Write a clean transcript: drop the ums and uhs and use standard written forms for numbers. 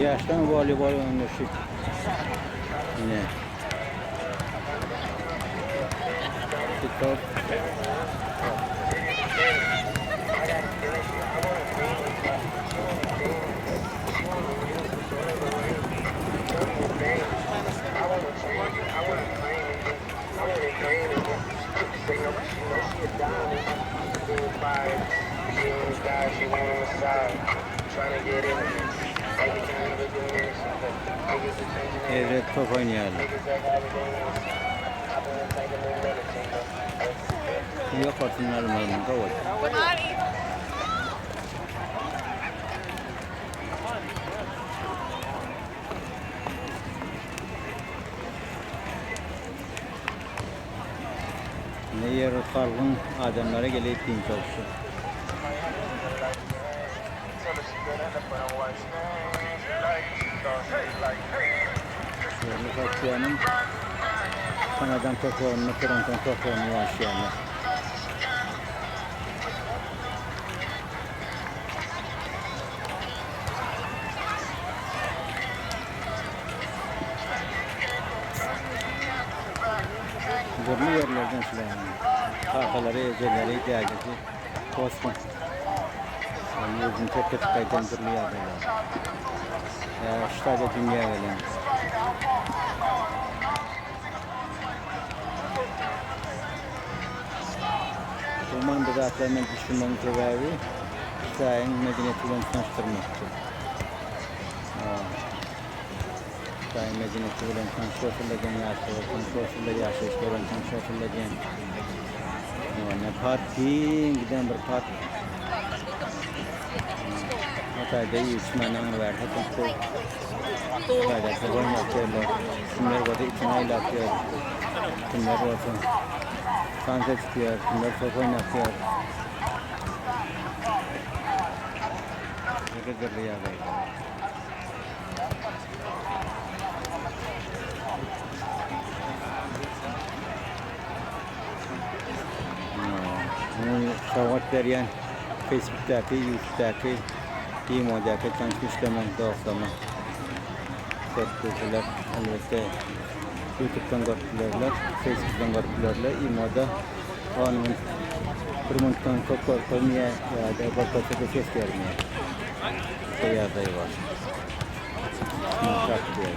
Yaştan voleybol oynaşık. Yine. TikTok. Evet, top oynayalım. Yok atınlarım önünde var. Ne yer salgın adamlara gelip din çalışıyor. Şöyle Fatiha'nın kanadan toplarını, fronton toplarını yaşayanlar. Burnu yerlerden silahını. Tahtaları, ezeleri, ihtiyacısı, kostum. Yüzün tepki tıkayken durmuyor böyle. Ştada dünya gelen. Bu mandıratlarının düşünmenin sebebi Hüsayin medeniyetiyle tanıştırmaktır. Hüsayin medeniyetiyle tanıştırılırken yaşayışlarla tanıştırılırken ne parking giden bir park Hatay'da içmenin verdi. Hatay'da taban yapıyorlar. Kimler burada için ayla atıyor. Kimler olsun. Sansa çıkıyor. Kimler top oynatıyor. Gırgırlı yağdaydı. Savvat veren Facebook'taki, YouTube'daki, İmo'daki tanışmışlarla dostlarla gördüler. Elbette YouTube'dan gördüler, Facebook'tan gördüler. İmo'da onun kurumdan çok korkulmaya ya da korkulsa da ses vermeye. Şey yazayı var. Mutlak diyor.